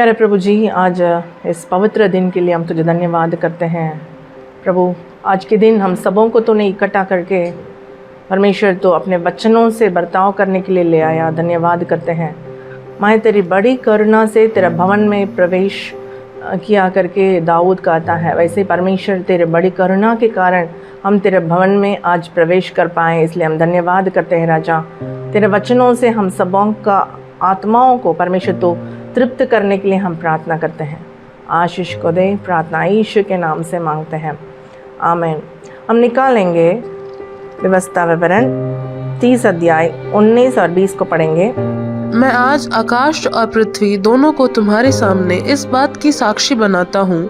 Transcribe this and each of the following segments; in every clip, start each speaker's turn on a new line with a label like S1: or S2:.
S1: प्यारे प्रभु जी, आज इस पवित्र दिन के लिए हम तुझे धन्यवाद करते हैं। प्रभु, आज के दिन हम सबों को तूने इकट्ठा करके परमेश्वर तो अपने वचनों से बर्ताव करने के लिए ले आया। धन्यवाद करते हैं। मैं तेरी बड़ी करुणा से तेरा भवन में प्रवेश किया करके दाऊद कहता है, वैसे परमेश्वर तेरे बड़ी करुणा के कारण हम तेरे भवन में आज प्रवेश कर पाए, इसलिए हम धन्यवाद करते हैं। राजा, तेरे वचनों से हम सबों का आत्माओं को परमेश्वर तो तृप्त करने के लिए हम प्रार्थना करते हैं। आशीष को दे, प्रार्थना यीशु के नाम से मांगते हैं, आमीन। हम निकालेंगे व्यवस्था विवरण 30 अध्याय 19 और 20 को पढ़ेंगे।
S2: मैं आज आकाश और पृथ्वी दोनों को तुम्हारे सामने इस बात की साक्षी बनाता हूँ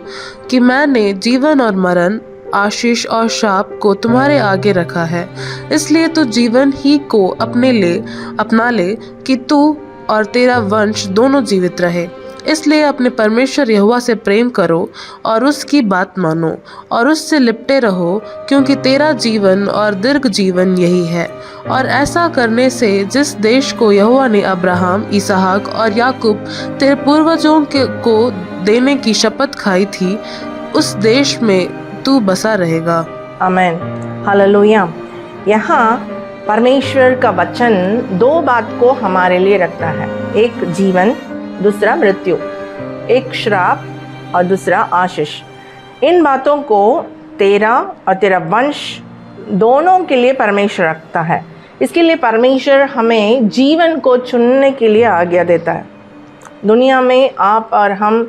S2: कि मैंने जीवन और मरण, आशीष और शाप को तुम्हारे आगे रखा है। इसलिए तू जीवन ही को अपना ले कि तू और तेरा वंश दोनों जीवित रहे। इसलिए अपने परमेश्वर यहोवा से प्रेम करो और उसकी बात मानो और उससे लिपटे रहो, क्योंकि तेरा जीवन और दीर्घ जीवन यही है। और ऐसा करने से जिस देश को यहोवा ने अब्राहम, इसहाक और याकूब तेरे पूर्वजों को देने की शपथ खाई थी, उस देश में तू बसा रहेगा।
S1: आमीन, हालेलुया। यहाँ परमेश्वर का वचन दो बात को हमारे लिए रखता है, एक जीवन, दूसरा मृत्यु, एक श्राप और दूसरा आशीष। इन बातों को तेरा और तेरा वंश दोनों के लिए परमेश्वर रखता है। इसके लिए परमेश्वर हमें जीवन को चुनने के लिए आज्ञा देता है। दुनिया में आप और हम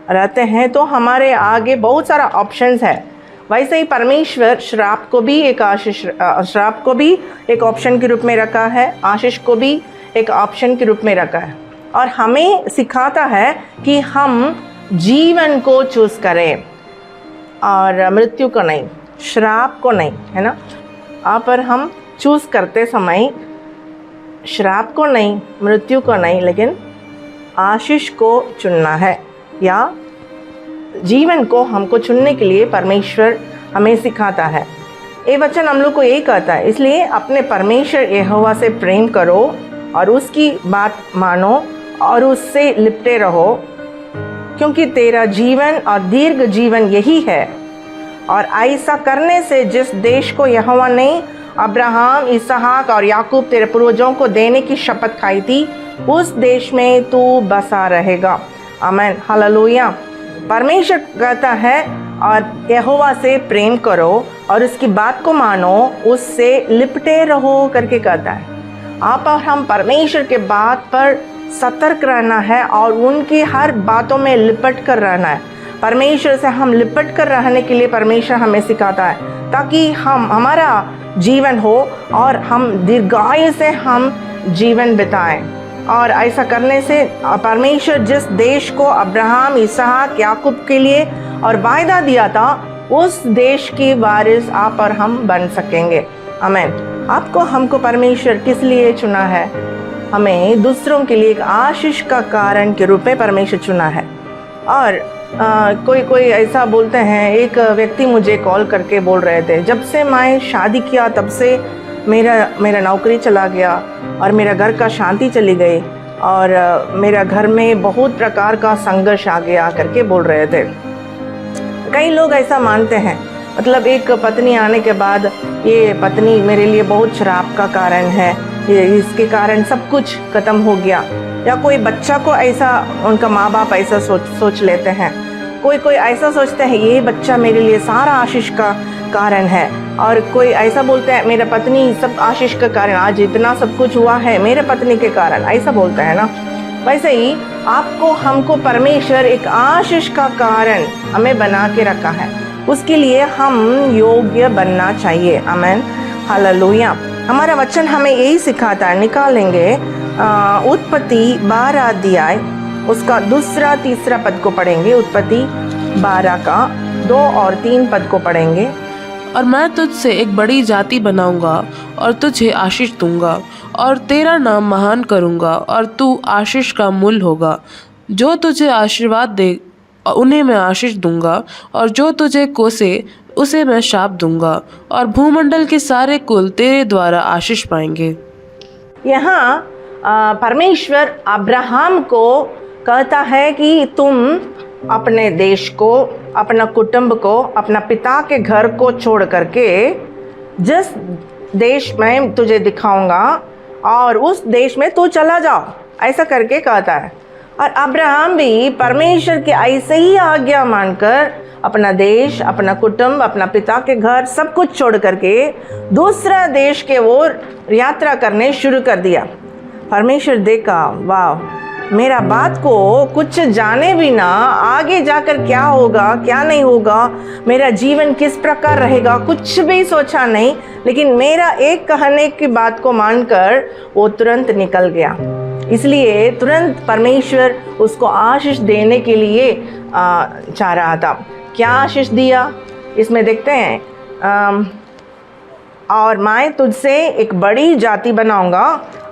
S1: रहते हैं तो हमारे आगे बहुत सारा ऑप्शंस है। वैसे ही परमेश्वर श्राप को भी एक ऑप्शन के रूप में रखा है, आशीष को भी एक ऑप्शन के रूप में रखा है, और हमें सिखाता है कि हम जीवन को चूज करें और मृत्यु को नहीं, श्राप को नहीं, है ना। आप और हम चूज करते समय श्राप को नहीं, मृत्यु को नहीं, लेकिन आशीष को चुनना है, या जीवन को हमको चुनने के लिए परमेश्वर हमें सिखाता है। ये वचन हम लोग को यही कहता है। इसलिए अपने परमेश्वर यहोवा से प्रेम करो और उसकी बात मानो और उससे लिपटे रहो, क्योंकि तेरा जीवन और दीर्घ जीवन यही है। और ऐसा करने से जिस देश को यहोवा ने अब्राहम, इसहाक और याकूब तेरे पूर्वजों को देने की शपथ खाई थी, उस देश में तू बसा रहेगा। आमीन, हालेलुया। परमेश्वर कहता है और यहोवा से प्रेम करो और उसकी बात को मानो, उससे लिपटे रहो करके कहता है। आप और हम परमेश्वर के बात पर सतर्क रहना है और उनकी हर बातों में लिपट कर रहना है। परमेश्वर से हम लिपट कर रहने के लिए परमेश्वर हमें सिखाता है, ताकि हमारा जीवन हो और हम दीर्घायु से हम जीवन बिताएं। और ऐसा करने से परमेश्वर जिस देश को अब्राहम, इसहाक, याकूब के लिए और वायदा दिया था, उस देश की वारिस आप और हम बन सकेंगे। आमीन। आपको हमको परमेश्वर किस लिए चुना है? हमें दूसरों के लिए एक आशीष का कारण के रूप में परमेश्वर चुना है। और कोई ऐसा बोलते हैं, एक व्यक्ति मुझे कॉल करके बोल रहे थे, जब से मैं शादी किया तब से मेरा नौकरी चला गया और मेरा घर का शांति चली गई और मेरा घर में बहुत प्रकार का संघर्ष आ गया करके बोल रहे थे। कई लोग ऐसा मानते हैं, मतलब एक पत्नी आने के बाद ये पत्नी मेरे लिए बहुत श्राप का कारण है, ये इसके कारण सब कुछ खत्म हो गया। या कोई बच्चा को ऐसा, उनका माँ बाप ऐसा सोच लेते हैं। कोई ऐसा सोचते हैं, ये बच्चा मेरे लिए सारा आशीष का कारण है। और कोई ऐसा बोलते हैं, मेरा पत्नी सब आशीष का कारण, आज इतना सब कुछ हुआ है मेरे पत्नी के कारण, ऐसा बोलता है ना। वैसे ही आपको हमको परमेश्वर एक आशीष का कारण हमें बना के रखा है, उसके लिए हम योग्य बनना चाहिए। आमीन, हालेलुया। हमारा वचन हमें यही सिखाता है। निकालेंगे उत्पत्ति 12 अध्याय, उसका दूसरा तीसरा पद को पढ़ेंगे। उत्पत्ति 12 का 2 और 3 पद को पढ़ेंगे।
S2: और मैं तुझसे एक बड़ी जाति बनाऊंगा और तुझे आशीष दूंगा और तेरा नाम महान करूंगा और तू आशीष का मूल होगा। जो तुझे आशीर्वाद दे उन्हें मैं आशीष दूंगा और जो तुझे कोसे उसे मैं शाप दूंगा, और भूमंडल के सारे कुल तेरे द्वारा आशीष पाएंगे।
S1: यहाँ परमेश्वर अब्राहम को कहता है कि तुम अपने देश को, अपना कुटुंब को, अपना पिता के घर को छोड़ करके जिस देश में तुझे दिखाऊंगा और उस देश में तू चला जाओ, ऐसा करके कहता है। और अब्राहम भी परमेश्वर की ऐसे ही आज्ञा मानकर अपना देश, अपना कुटुंब, अपना पिता के घर सब कुछ छोड़ करके दूसरा देश के ओर यात्रा करने शुरू कर दिया। परमेश्वर देखा, वाह, मेरा बात को कुछ जाने भी ना आगे जाकर क्या होगा क्या नहीं होगा, मेरा जीवन किस प्रकार रहेगा, कुछ भी सोचा नहीं, लेकिन मेरा एक कहने की बात को मानकर वो तुरंत निकल गया। इसलिए तुरंत परमेश्वर उसको आशीष देने के लिए चाह रहा था। क्या आशीष दिया इसमें देखते हैं। और मैं तुझसे एक बड़ी जाति बनाऊंगा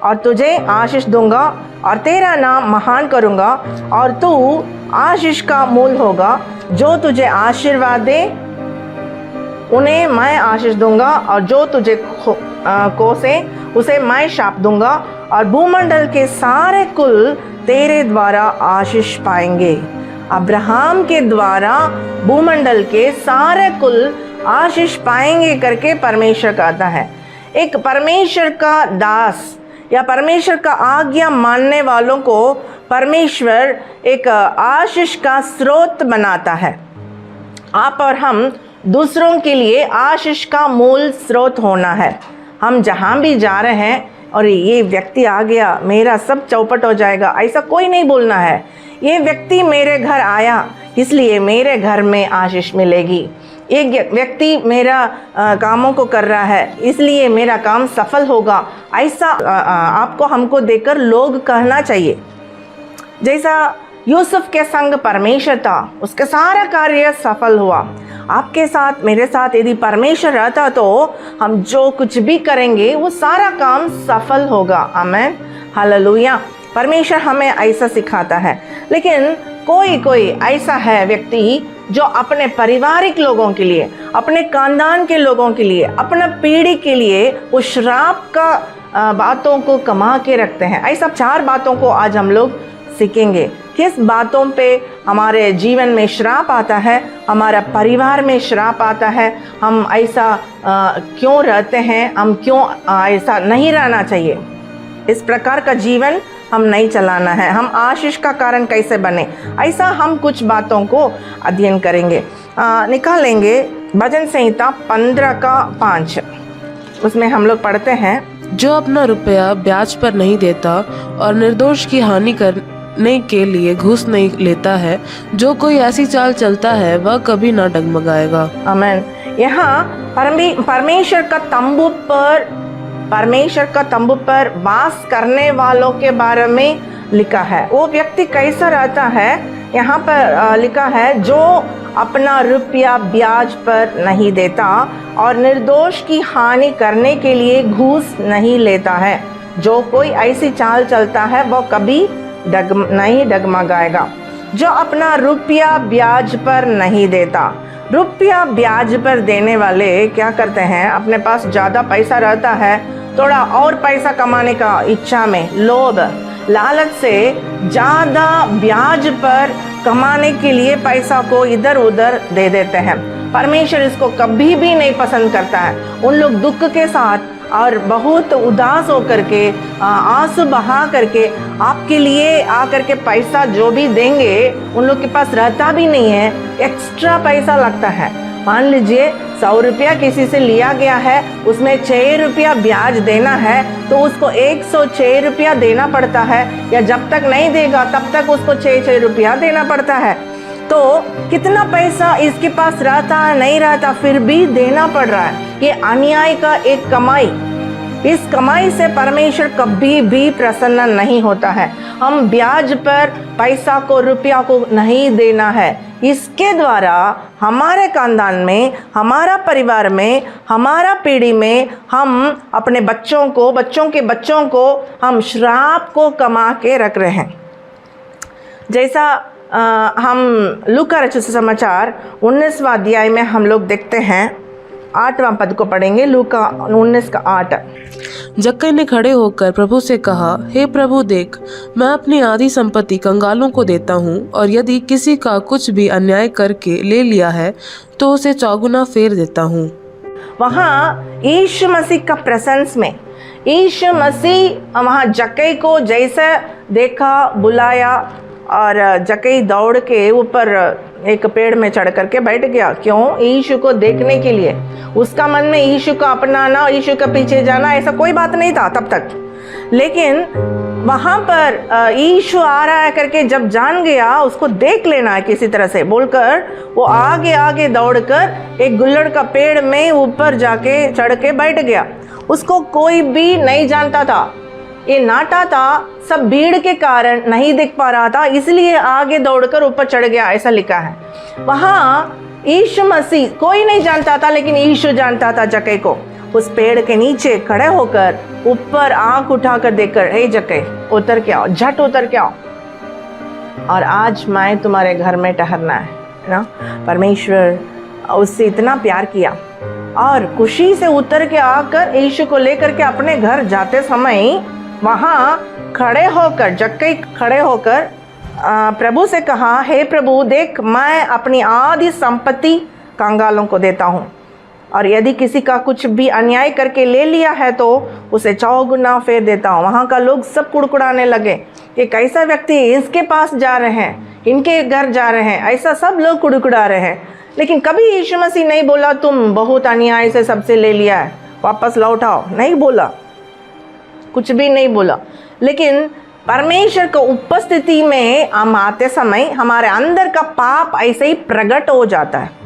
S1: और तुझे आशीष दूंगा और तेरा नाम महान करूंगा और तू आशीष का मूल होगा। जो तुझे आशीर्वाद दे उन्हें मैं आशीष दूंगा और जो तुझे कोसे उसे मैं शाप दूंगा और भूमंडल के सारे कुल तेरे द्वारा आशीष पाएंगे। अब्राहम के द्वारा भूमंडल के सारे कुल आशीष पाएंगे करके परमेश्वर कहता है। एक परमेश्वर का दास या परमेश्वर का आज्ञा मानने वालों को परमेश्वर एक आशीष का स्रोत बनाता है। आप और हम दूसरों के लिए आशीष का मूल स्रोत होना है। हम जहाँ भी जा रहे हैं और ये व्यक्ति आ गया मेरा सब चौपट हो जाएगा, ऐसा कोई नहीं बोलना है। ये व्यक्ति मेरे घर आया इसलिए मेरे घर में आशीष मिलेगी। एक व्यक्ति मेरा कामों को कर रहा है इसलिए मेरा काम सफल होगा, ऐसा आपको हमको देखकर लोग कहना चाहिए। जैसा यूसुफ के संग परमेश्वर था, उसका सारा कार्य सफल हुआ। आपके साथ मेरे साथ यदि परमेश्वर रहता तो हम जो कुछ भी करेंगे वो सारा काम सफल होगा। आमीन, हालेलुया। परमेश्वर हमें ऐसा सिखाता है। लेकिन कोई ऐसा है व्यक्ति जो अपने पारिवारिक लोगों के लिए, अपने खानदान के लोगों के लिए, अपना पीढ़ी के लिए वो श्राप का बातों को कमा के रखते हैं। ऐसा 4 बातों को आज हम लोग सीखेंगे। किस बातों पे हमारे जीवन में श्राप आता है, हमारा परिवार में श्राप आता है, हम ऐसा क्यों रहते हैं, हम क्यों ऐसा नहीं रहना चाहिए। इस प्रकार का जीवन हम नहीं चलाना है। हम आशीष का कारण कैसे बने, ऐसा हम कुछ बातों को अध्ययन करेंगे। निकालेंगे भजन संहिता 15:5। उसमें हम लोग पढ़ते हैं,
S2: जो अपना रुपया ब्याज पर नहीं देता और निर्दोष की हानि करने के लिए घूस नहीं लेता है, जो कोई ऐसी चाल चलता है वह कभी ना डगमगाएगा।
S1: आमीन। यहाँ परमेश्वर का तंबू पर वास करने वालों के बारे में लिखा है। वो व्यक्ति कैसा रहता है, यहाँ पर लिखा है, जो अपना रुपया ब्याज पर नहीं देता और निर्दोष की हानि करने के लिए घूस नहीं लेता है। जो कोई ऐसी चाल चलता है वो कभी नहीं डगमगाएगा। जो अपना रुपया ब्याज पर नहीं देता। रुपया ब्याज पर देने वाले क्या करते हैं, अपने पास ज़्यादा पैसा रहता है, थोड़ा और पैसा कमाने का इच्छा में, लोभ लालच से ज़्यादा ब्याज पर कमाने के लिए पैसा को इधर उधर दे देते हैं। परमेश्वर इसको कभी भी नहीं पसंद करता है। उन लोग दुख के साथ और बहुत उदास होकर के आंसू बहा करके आपके लिए आकर के पैसा जो भी देंगे उन लोग के पास रहता भी नहीं है, एक्स्ट्रा पैसा लगता है। मान लीजिए 100 रुपया किसी से लिया गया है, उसमें 6 रुपया ब्याज देना है तो उसको 106 रुपया देना पड़ता है, या जब तक नहीं देगा तब तक उसको 6 रुपया देना पड़ता है। तो कितना पैसा इसके पास रहता है, नहीं रहता, फिर भी देना पड़ रहा है। ये अन्याय का एक कमाई। इस कमाई से परमेश्वर कभी भी प्रसन्न नहीं होता है। हम ब्याज पर पैसा को, रुपया को नहीं देना है। इसके द्वारा हमारे खानदान में, हमारा परिवार में, हमारा पीढ़ी में हम अपने बच्चों को, बच्चों के बच्चों को हम श्राप को कमा के रख रहे हैं। जैसा हम लूका रचित सुसमाचार 19वां अध्याय में हम लोग देखते हैं, 8वां पद को पढ़ेंगे, लूका 19 का 8।
S2: जक्कई ने खड़े होकर प्रभु से कहा, हे प्रभु देख, मैं अपनी आधी संपत्ति कंगालों को देता हूँ, और यदि किसी का कुछ भी अन्याय करके ले लिया है तो उसे चौगुना फेर देता हूँ।
S1: वहाँ यीशु मसीह का प्रेजेंस में यीशु मसीह वहाँ जक्कई को जैसे देखा, बुलाया, और जक्कई दौड़ के ऊपर एक पेड़ में चढ़ करके बैठ गया। क्यों? यीशु को देखने के लिए। उसका मन में यीशु को अपनाना, यीशु के पीछे जाना, ऐसा कोई बात नहीं था तब तक। लेकिन वहाँ पर यीशु आ रहा है करके जब जान गया, उसको देख लेना है किसी तरह से बोलकर, वो आगे आगे दौड़कर एक गुल्लड़ का पेड़ में ऊपर जाके चढ़ के बैठ गया। उसको कोई भी नहीं जानता था, ये नाटा था, सब भीड़ के कारण नहीं दिख पा रहा था, इसलिए आगे दौड़कर ऊपर चढ़ गया, ऐसा लिखा है। वहाँ यीशु मसीह कोई नहीं जानता था, लेकिन यीशु जानता था जक्कई को। उस पेड़ के नीचे खड़े होकर ऊपर आंख उठाकर देखकर, हे जक्कई उतर के आओ, झट उतर के आओ, और आज मैं तुम्हारे घर में ठहरना है ना। परमेश्वर उससे इतना प्यार किया, और खुशी से उतर के आकर यीशु को लेकर के अपने घर जाते समय वहाँ खड़े होकर जक्कई खड़े होकर प्रभु से कहा, हे प्रभु देख, मैं अपनी आधी संपत्ति कंगालों को देता हूँ, और यदि किसी का कुछ भी अन्याय करके ले लिया है तो उसे चौगुना फेर देता हूँ। वहाँ का लोग सब कुड़कुड़ाने लगे कि कैसा व्यक्ति, इसके पास जा रहे हैं, इनके घर जा रहे हैं, ऐसा सब लोग कुड़कुड़ा रहे हैं। लेकिन कभी यीशु मसीह नहीं बोला तुम बहुत अन्याय से सबसे ले लिया है, वापस लौटाओ, नहीं बोला, कुछ भी नहीं बोला। लेकिन परमेश्वर को उपस्थिति में हम आते समय हमारे अंदर का पाप ऐसे ही प्रकट हो जाता है।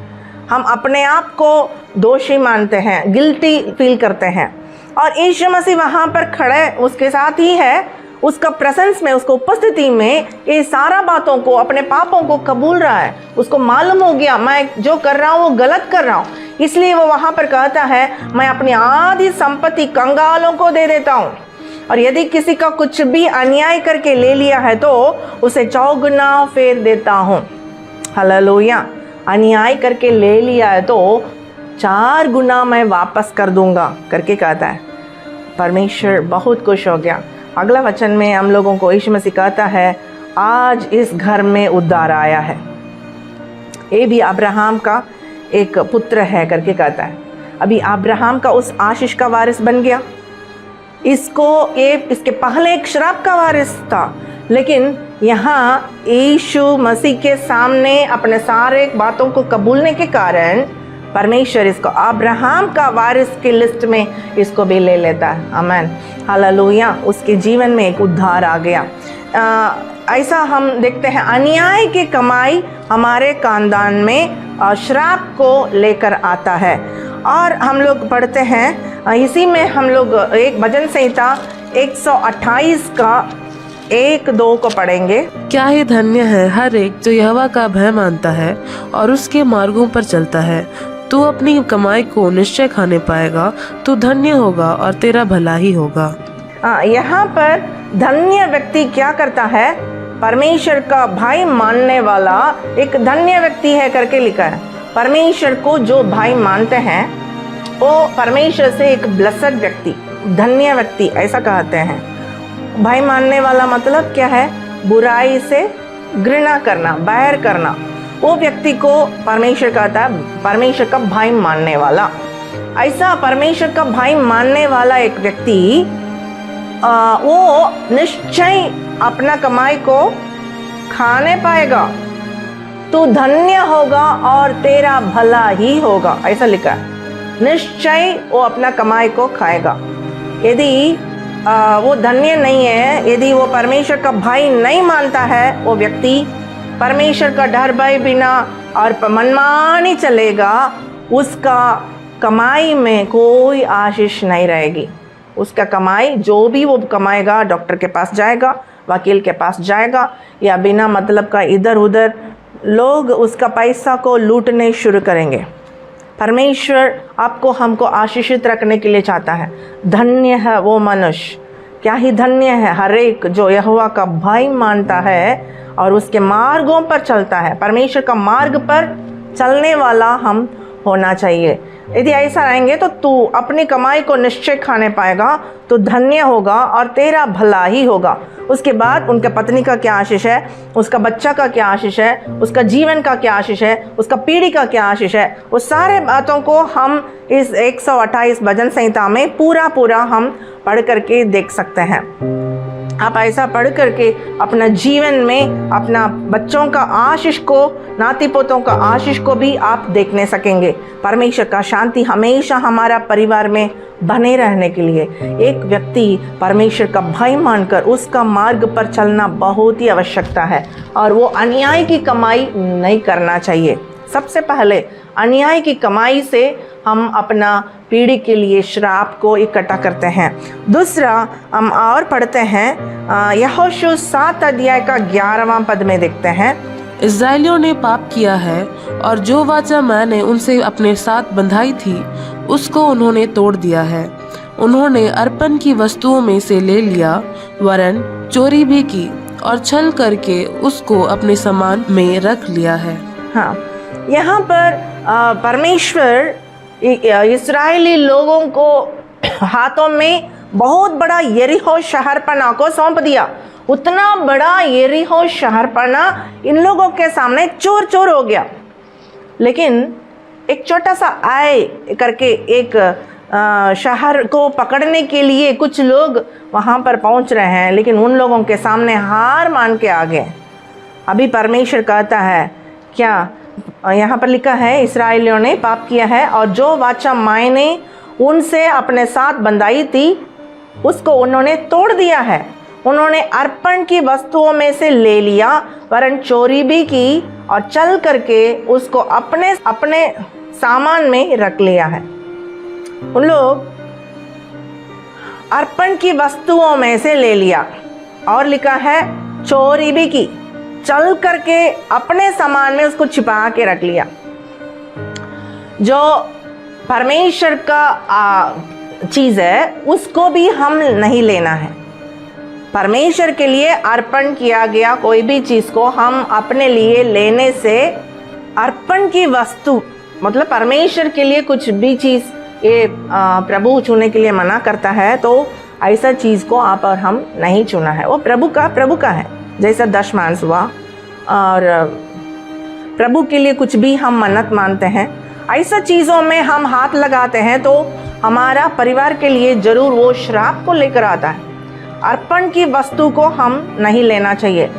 S1: हम अपने आप को दोषी मानते हैं, गिल्टी फील करते हैं, और यीशु मसीह वहाँ पर खड़े उसके साथ ही है, उसका प्रेजेंस में, उसको उपस्थिति में ये सारा बातों को, अपने पापों को कबूल रहा है। उसको मालूम हो गया मैं जो कर रहा हूँ वो गलत कर रहा हूँ, इसलिए वो वहाँ पर कहता है मैं अपनी आधी संपत्ति कंगालों को दे देता हूँ, और यदि किसी का कुछ भी अन्याय करके ले लिया है तो उसे चौगुना फेर देता हूँ। हालेलुया। अन्याय करके ले लिया है तो 4 गुना मैं वापस कर दूंगा करके कहता है। परमेश्वर बहुत खुश हो गया। अगला वचन में हम लोगों को यीशु मसीह कहता है, आज इस घर में उद्धार आया है, ये भी अब्राहम का एक पुत्र है करके कहता है। अभी अब्राहम का उस आशीष का वारिस बन गया। इसके पहले एक श्राप का वारिस था, लेकिन यहाँ यीशु मसीह के सामने अपने सारे बातों को कबूलने के कारण परमेश्वर इसको अब्राहम का वारिस की लिस्ट में इसको भी ले लेता है। आमीन, हालेलुया। उसके जीवन में एक उद्धार आ गया। ऐसा हम देखते हैं, अन्याय की कमाई हमारे खानदान में श्राप को लेकर आता है। और हम लोग पढ़ते हैं इसी में, हम लोग एक भजन संहिता 128 का 1-2 को पढ़ेंगे।
S2: क्या ही धन्य है हर एक जो यहोवा का भय मानता है और उसके मार्गों पर चलता है। तू अपनी कमाई को निश्चय खाने पाएगा, तू धन्य होगा और तेरा भला ही होगा।
S1: यहाँ पर धन्य व्यक्ति क्या करता है? परमेश्वर का भाई मानने वाला एक धन्य व्यक्ति है करके लिखा है। परमेश्वर को जो भाई मानते हैं वो परमेश्वर से एक ब्लेस्ड व्यक्ति, धन्य व्यक्ति ऐसा कहते हैं। भाई मानने वाला मतलब क्या है? बुराई से घृणा करना, बैर करना, वो व्यक्ति को परमेश्वर कहता है परमेश्वर का भाई मानने वाला। ऐसा परमेश्वर का भाई मानने वाला एक व्यक्ति वो निश्चय अपना कमाई को खाने पाएगा, तू धन्य होगा और तेरा भला ही होगा, ऐसा लिखा है। निश्चय वो अपना कमाई को खाएगा। यदि वो धन्य नहीं है, यदि वो परमेश्वर का भाई नहीं मानता है, वो व्यक्ति परमेश्वर का डर भय बिना और मनमानी चलेगा, उसका कमाई में कोई आशीष नहीं रहेगी। उसका कमाई जो भी वो कमाएगा, डॉक्टर के पास जाएगा, वकील के पास जाएगा, या बिना मतलब का इधर उधर लोग उसका पैसा को लूटने शुरू करेंगे। परमेश्वर आपको हमको आशीषित रखने के लिए चाहता है। धन्य है वो मनुष्य, क्या ही धन्य है हर एक जो यहोवा का भाई मानता है और उसके मार्गों पर चलता है। परमेश्वर का मार्ग पर चलने वाला हम होना चाहिए। यदि ऐसा रहेंगे तो तू अपनी कमाई को निश्चय खाने पाएगा, तो धन्य होगा और तेरा भला ही होगा। उसके बाद उनके पत्नी का क्या आशीष है, उसका बच्चा का क्या आशीष है, उसका जीवन का क्या आशीष है, उसका पीढ़ी का क्या आशीष है, वो सारे बातों को हम इस 128 भजन संहिता में पूरा हम पढ़ करके देख सकते हैं। आप ऐसा पढ़ करके अपना जीवन में अपना बच्चों का आशीष को, नाती पोतों का आशीष को भी आप देखने सकेंगे। परमेश्वर का शांति हमेशा हमारा परिवार में बने रहने के लिए एक व्यक्ति परमेश्वर का भय मानकर उसका मार्ग पर चलना बहुत ही आवश्यकता है, और वो अन्याय की कमाई नहीं करना चाहिए। सबसे पहले अन्याय की कमाई से हम अपना पीढ़ी के लिए श्राप को इकट्ठा करते हैं। दूसरा हम और पढ़ते हैं, यहोशू 7 अध्याय का 11वां पद में देखते हैं,
S2: इस्राएलियों ने पाप किया है और जो वाचा मैंने उनसे अपने साथ बंधाई थी उसको उन्होंने तोड़ दिया है। उन्होंने अर्पण की वस्तुओं में से ले लिया, वरन चोरी भी की और छल करके उसको अपने सामान में रख लिया है।
S1: हाँ, यहाँ पर परमेश्वर इस्राएली लोगों को हाथों में बहुत बड़ा यरीहो शहरपना को सौंप दिया। उतना बड़ा यरीहो शहरपना इन लोगों के सामने चोर चोर हो गया। लेकिन एक छोटा सा आय करके एक शहर को पकड़ने के लिए कुछ लोग वहाँ पर पहुँच रहे हैं, लेकिन उन लोगों के सामने हार मान के आ गए। अभी परमेश्वर कहता है, क्या यहाँ पर लिखा है, इस्राएलियों ने पाप किया है और जो वाचा मैंने उनसे अपने साथ बंधाई थी उसको उन्होंने तोड़ दिया है। उन्होंने अर्पण की वस्तुओं में से ले लिया, वरन चोरी भी की और चल करके उसको अपने अपने सामान में रख लिया है। उन लोग अर्पण की वस्तुओं में से ले लिया, और लिखा है चोरी भी की, चल करके अपने सामान में उसको छिपा के रख लिया। जो परमेश्वर का चीज़ है उसको भी हम नहीं लेना है। परमेश्वर के लिए अर्पण किया गया कोई भी चीज़ को हम अपने लिए लेने से, अर्पण की वस्तु मतलब परमेश्वर के लिए कुछ भी चीज़ ये प्रभु चुनने के लिए मना करता है, तो ऐसा चीज़ को आप और हम नहीं चुना है। वो प्रभु का है। जैसा दशमांश हुआ, और प्रभु के लिए कुछ भी हम मन्नत मानते हैं, ऐसा चीज़ों में हम हाथ लगाते हैं तो हमारा परिवार के लिए ज़रूर वो श्राप को लेकर आता है। अर्पण की वस्तु को हम नहीं लेना चाहिए,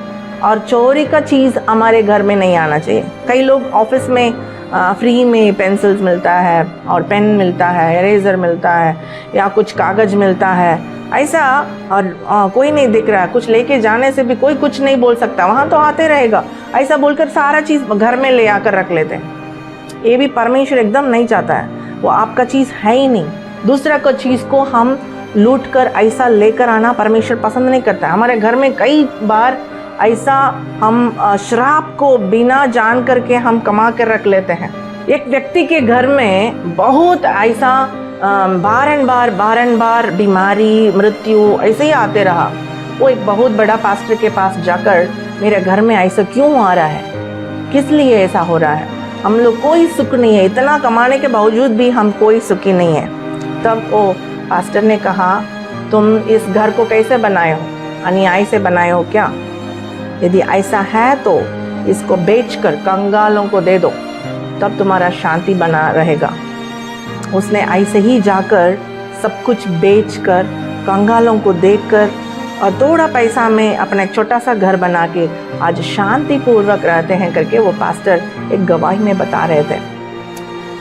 S1: और चोरी का चीज़ हमारे घर में नहीं आना चाहिए। कई लोग ऑफिस में फ्री में पेंसिल्स मिलता है और पेन मिलता है, इरेजर मिलता है या कुछ कागज़ मिलता है, ऐसा, और कोई नहीं दिख रहा, कुछ लेके जाने से भी कोई कुछ नहीं बोल सकता, वहाँ तो आते रहेगा, ऐसा बोलकर सारा चीज़ घर में ले आकर रख लेते हैं। ये भी परमेश्वर एकदम नहीं चाहता है, वो आपका चीज़ है ही नहीं। दूसरा का चीज़ को हम लूट कर ऐसा लेकर आना परमेश्वर पसंद नहीं करता है। हमारे घर में कई बार ऐसा हम श्राप को बिना जान करके हम कमा कर रख लेते हैं। एक व्यक्ति के घर में बहुत ऐसा बारंबार बीमारी, मृत्यु ऐसे ही आते रहा। वो एक बहुत बड़ा पास्टर के पास जाकर, मेरे घर में ऐसा क्यों आ रहा है, किस लिए ऐसा हो रहा है, हम लोग कोई सुख नहीं है, इतना कमाने के बावजूद भी हम कोई सुखी नहीं है। तब वो पास्टर ने कहा, तुम इस घर को कैसे बनाए हो, अन्याय से बनाए हो क्या? यदि ऐसा है तो इसको बेचकर कंगालों को दे दो, तब तुम्हारा शांति बना रहेगा। उसने ऐसे ही जाकर सब कुछ बेचकर कंगालों को देकर और थोड़ा पैसा में अपना एक छोटा सा घर बना के आज शांतिपूर्वक रहते हैं करके वो पास्टर एक गवाही में बता रहे थे।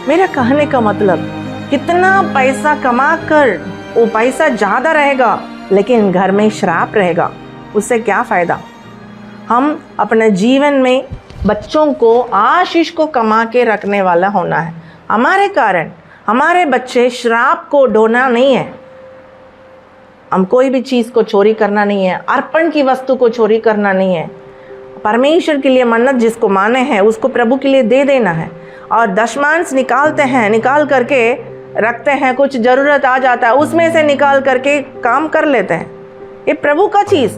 S1: मेरा कहने का मतलब, कितना पैसा कमा कर वो पैसा ज़्यादा रहेगा लेकिन घर में श्राप रहेगा, उससे क्या फ़ायदा? हम अपने जीवन में बच्चों को आशीष को कमा के रखने वाला होना है। हमारे कारण हमारे बच्चे श्राप को ढोना नहीं है। हम कोई भी चीज़ को चोरी करना नहीं है, अर्पण की वस्तु को चोरी करना नहीं है। परमेश्वर के लिए मन्नत जिसको माने हैं उसको प्रभु के लिए दे देना है। और दशमांश निकालते हैं, निकाल करके रखते हैं, कुछ ज़रूरत आ जाता है उसमें से निकाल करके काम कर लेते हैं। ये प्रभु का चीज़,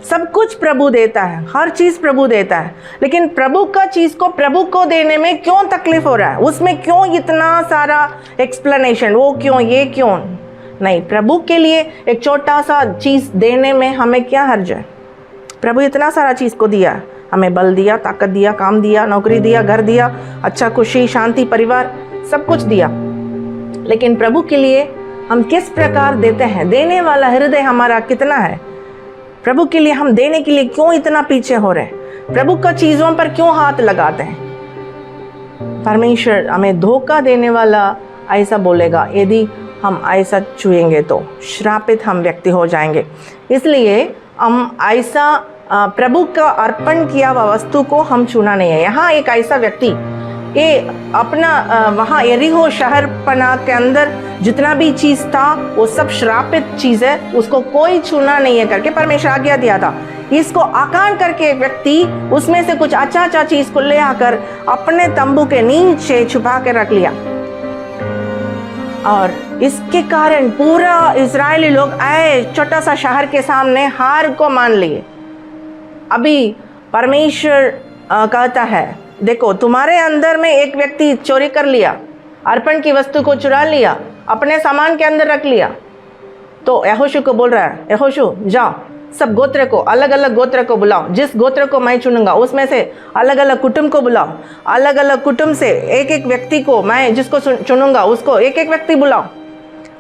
S1: सब कुछ प्रभु देता है, हर चीज़ प्रभु देता है, लेकिन प्रभु का चीज़ को प्रभु को देने में क्यों तकलीफ हो रहा है? उसमें क्यों इतना सारा एक्सप्लेनेशन, वो क्यों, ये क्यों? नहीं, प्रभु के लिए एक छोटा सा चीज़ देने में हमें क्या हर्ज है? प्रभु इतना सारा चीज़ को दिया, हमें बल दिया, ताकत दिया, काम दिया, नौकरी दिया, घर दिया, अच्छा खुशी, शांति, परिवार, सब कुछ दिया, लेकिन प्रभु के लिए हम किस प्रकार देते हैं? देने वाला हृदय हमारा कितना है? प्रभु के लिए हम देने के लिए क्यों इतना पीछे हो रहे हैं? प्रभु का चीज़ों पर क्यों हाथ लगाते हैं? परमेश्वर हमें धोखा देने वाला ऐसा बोलेगा, यदि हम ऐसा छुएंगे तो श्रापित हम व्यक्ति हो जाएंगे। इसलिए हम ऐसा प्रभु का अर्पण किया हुआ वस्तु को हम छूना नहीं है। यहाँ एक ऐसा व्यक्ति, ये अपना वहाँ यरीहो शहर पना के अंदर जितना भी चीज़ था वो सब श्रापित चीज़ है, उसको कोई छूना नहीं है करके परमेश्वर आज्ञा दिया था। इसको आकान करके एक व्यक्ति उसमें से कुछ अच्छा चीज़ को ले आकर अपने तंबू के नीचे छुपा के रख लिया, और इसके कारण पूरा इजरायली लोग आए छोटा सा शहर के सामने हार को मान लिए। अभी परमेश्वर कहता है, देखो तुम्हारे अंदर में एक व्यक्ति चोरी कर लिया, अर्पण की वस्तु को चुरा लिया, अपने सामान के अंदर रख लिया, तो यहोशू को बोल रहा है, यहोशू जाओ सब गोत्र को, अलग अलग गोत्र को बुलाओ, जिस गोत्र को मैं चुनूंगा उसमें से अलग अलग कुटुंब को बुलाओ, अलग अलग कुटुंब से एक एक व्यक्ति को, मैं जिसको चुनूंगा उसको एक एक व्यक्ति बुलाओ।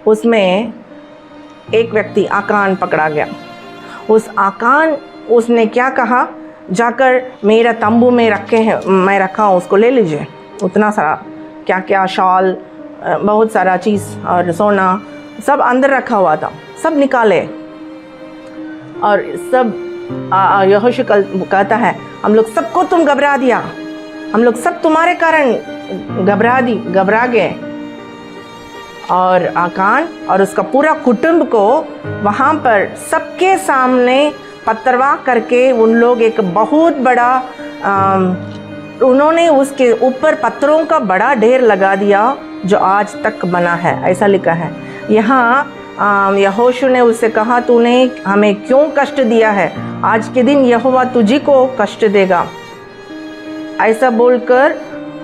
S1: उसमें एक व्यक्ति आकान पकड़ा गया। उस आकान, उसने क्या कहा, जाकर मेरा तंबू में रखे हैं, मैं रखा हूँ, उसको ले लीजिए। उतना सारा क्या क्या शॉल, बहुत सारा चीज़ और सोना सब अंदर रखा हुआ था, सब निकाले। और सब यहोशू कहता है, हम लोग सबको तुम घबरा दिया, हम लोग सब तुम्हारे कारण घबरा गए। और आकान और उसका पूरा कुटुंब को वहाँ पर सबके सामने पत्थरवाह करके उन लोग एक बहुत बड़ा उन्होंने उसके ऊपर पत्थरों का बड़ा ढेर लगा दिया जो आज तक बना है, ऐसा लिखा है। यहाँ यहोशू ने उससे कहा, तूने हमें क्यों कष्ट दिया है? आज के दिन यहोवा तुझी को कष्ट देगा, ऐसा बोलकर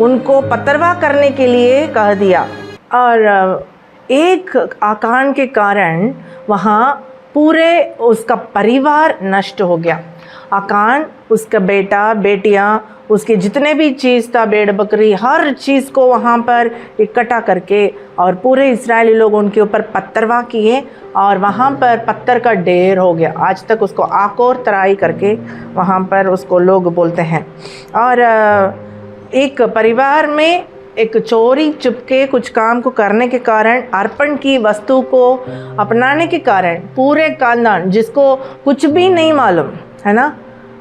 S1: उनको पत्थरवाह करने के लिए कह दिया। और एक आकान के कारण वहाँ पूरे उसका परिवार नष्ट हो गया। आकान, उसका बेटा, बेटियाँ, उसके जितने भी चीज़ था, भेड़ बकरी, हर चीज़ को वहाँ पर इकट्ठा करके और पूरे इस्राएली लोग उनके ऊपर पत्थरवाह किए और वहाँ पर पत्थर का ढेर हो गया। आज तक उसको आकोर तराई करके वहाँ पर उसको लोग बोलते हैं। और एक परिवार में एक चोरी चुपके कुछ काम को करने के कारण, अर्पण की वस्तु को अपनाने के कारण पूरे खानदान, जिसको कुछ भी नहीं मालूम है ना,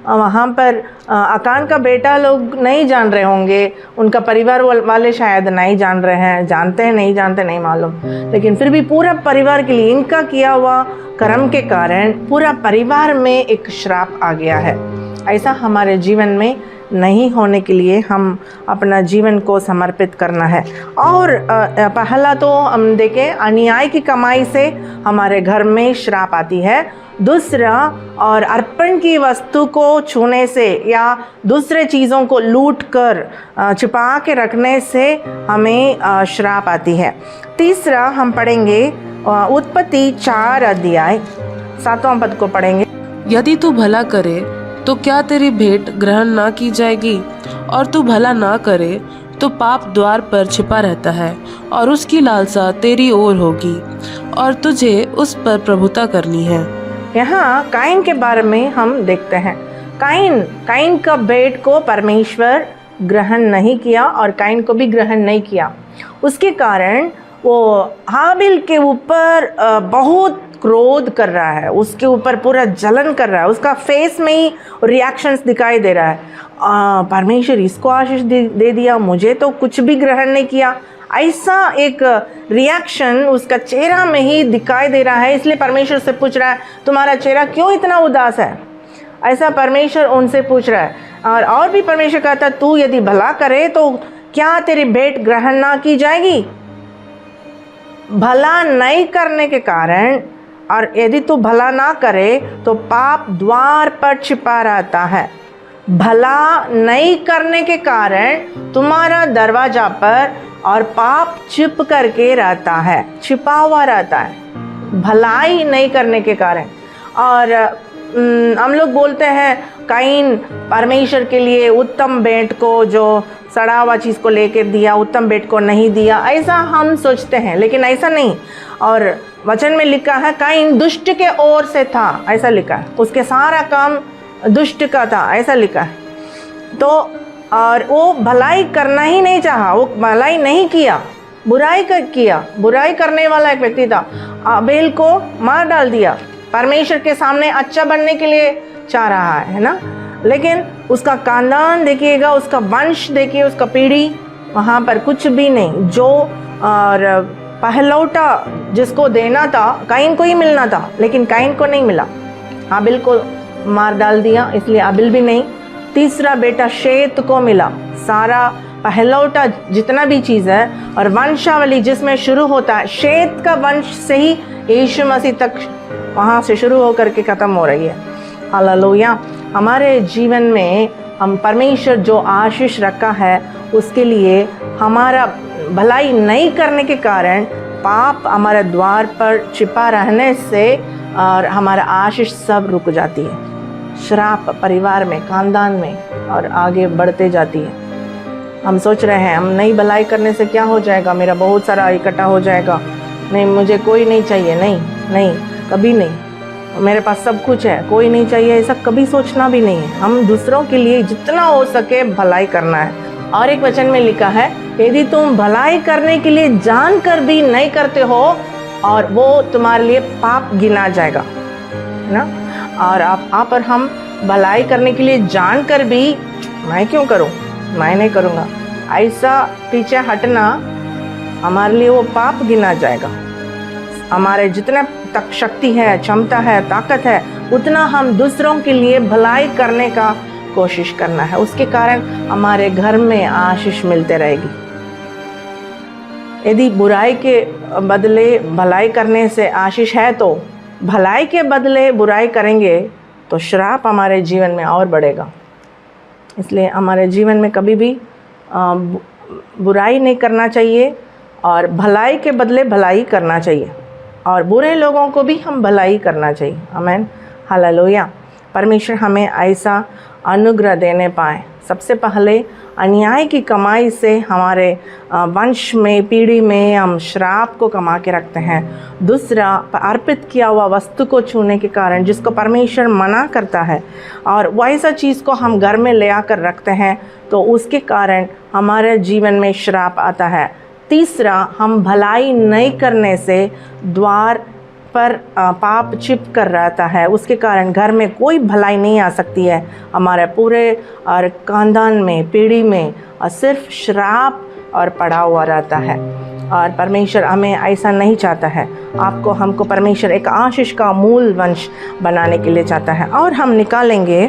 S1: वहाँ पर आकान का बेटा लोग नहीं जान रहे होंगे, उनका परिवार वाले शायद नहीं जान रहे हैं, जानते हैं नहीं जानते नहीं मालूम, लेकिन फिर भी पूरा परिवार के लिए इनका किया हुआ कर्म के कारण पूरा परिवार में एक श्राप आ गया है। ऐसा हमारे जीवन में नहीं होने के लिए हम अपना जीवन को समर्पित करना है। और पहला तो हम देखें, अन्याय की कमाई से हमारे घर में श्राप आती है। दूसरा, और अर्पण की वस्तु को छूने से या दूसरे चीज़ों को लूट कर छिपा के रखने से हमें श्राप आती है। तीसरा हम पढ़ेंगे उत्पत्ति 4 अध्याय 7वां पद को पढ़ेंगे।
S2: यदि तू भला करे तो क्या तेरी भेंट ग्रहण ना की जाएगी, और तू भला ना करे तो पाप द्वार पर छिपा रहता है और उसकी लालसा तेरी ओर होगी और तुझे उस पर प्रभुता करनी है।
S1: यहाँ काइन के बारे में हम देखते हैं। काइन का भेंट को परमेश्वर ग्रहण नहीं किया और काइन को भी ग्रहण नहीं किया। उसके कारण वो हाबिल के ऊपर बहुत क्रोध कर रहा है, उसके ऊपर पूरा जलन कर रहा है, उसका फेस में ही रिएक्शंस दिखाई दे रहा है। परमेश्वर इसको आशीष दे दिया, मुझे तो कुछ भी ग्रहण नहीं किया, ऐसा एक रिएक्शन उसका चेहरा में ही दिखाई दे रहा है। इसलिए परमेश्वर से पूछ रहा है, तुम्हारा चेहरा क्यों इतना उदास है? ऐसा परमेश्वर उनसे पूछ रहा है। और भी परमेश्वर कहता, तू यदि भला करे तो क्या तेरी भेंट ग्रहण ना की जाएगी? भला नहीं करने के कारण और यदि तू भला ना करे तो पाप द्वार पर छिपा रहता है। भला नहीं करने के कारण तुम्हारा दरवाजा पर और पाप छिप करके रहता है, छिपा हुआ रहता है, भलाई नहीं करने के कारण। और हम लोग बोलते हैं काइन परमेश्वर के लिए उत्तम भेंट को, जो सड़ा हुआ चीज़ को लेकर दिया, उत्तम भेंट को नहीं दिया, ऐसा हम सोचते हैं, लेकिन ऐसा नहीं। और वचन में लिखा है काइन दुष्ट के ओर से था, ऐसा लिखा है, उसके सारा काम दुष्ट का था, ऐसा लिखा है। तो और वो भलाई करना ही नहीं चाहा, वो भलाई नहीं किया, बुराई किया, बुराई करने वाला एक व्यक्ति था। आबेल को मार डाल दिया, परमेश्वर के सामने अच्छा बनने के लिए चाह रहा है ना, लेकिन उसका खानदान देखिएगा, उसका वंश देखिए, उसका पीढ़ी, वहाँ पर कुछ भी नहीं। जो और पहलौटा जिसको देना था काइन को ही मिलना था, लेकिन काइन को नहीं मिला, आबिल को मार डाल दिया, इसलिए आबिल भी नहीं। तीसरा बेटा शेत को मिला, सारा पहलौटा जितना भी चीज़ है और वंशावली जिसमें शुरू होता है, शेत का वंश से ही यीशु मसीह तक वहाँ से शुरू होकर के ख़त्म हो रही है। हालेलुया। हमारे जीवन में हम परमेश्वर जो आशीष रखा है उसके लिए हमारा भलाई नहीं करने के कारण पाप हमारे द्वार पर छिपा रहने से और हमारा आशीष सब रुक जाती है। श्राप परिवार में, खानदान में और आगे बढ़ते जाती है। हम सोच रहे हैं हम नहीं भलाई करने से क्या हो जाएगा, मेरा बहुत सारा इकट्ठा हो जाएगा, नहीं मुझे कोई नहीं चाहिए, नहीं नहीं कभी नहीं, मेरे पास सब कुछ है, कोई नहीं चाहिए, ऐसा कभी सोचना भी नहीं है। हम दूसरों के लिए जितना हो सके भलाई करना है। और एक वचन में लिखा है यदि तुम भलाई करने के लिए जानकर भी नहीं करते हो और वो तुम्हारे लिए पाप गिना जाएगा, है ना। और आप और हम भलाई करने के लिए जानकर भी मैं क्यों करूं, मैं नहीं करूंगा, ऐसा पीछे हटना हमारे लिए वो पाप गिना जाएगा। हमारे जितना तक शक्ति है, क्षमता है, ताकत है, उतना हम दूसरों के लिए भलाई करने का कोशिश करना है। उसके कारण हमारे घर में आशीष मिलते रहेगी। यदि बुराई के बदले भलाई करने से आशीष है तो भलाई के बदले बुराई करेंगे तो श्राप हमारे जीवन में और बढ़ेगा। इसलिए हमारे जीवन में कभी भी बुराई नहीं करना चाहिए और भलाई के बदले भलाई करना चाहिए और बुरे लोगों को भी हम भलाई करना चाहिए। आमीन, हालेलुया। परमेश्वर हमें ऐसा अनुग्रह देने पाए। सबसे पहले अन्याय की कमाई से हमारे वंश में, पीढ़ी में हम श्राप को कमा के रखते हैं। दूसरा, अर्पित किया हुआ वस्तु को छूने के कारण जिसको परमेश्वर मना करता है और वैसा चीज़ को हम घर में ले आकर रखते हैं तो उसके कारण हमारे जीवन में श्राप आता है। तीसरा, हम भलाई नहीं करने से द्वार पर पाप छिप कर रहता है, उसके कारण घर में कोई भलाई नहीं आ सकती है। हमारे पूरे और खानदान में, पीढ़ी में और सिर्फ श्राप और पड़ा हुआ रहता है और परमेश्वर हमें ऐसा नहीं चाहता है। आपको हमको परमेश्वर एक आशीष का मूल वंश बनाने के लिए चाहता है। और हम निकालेंगे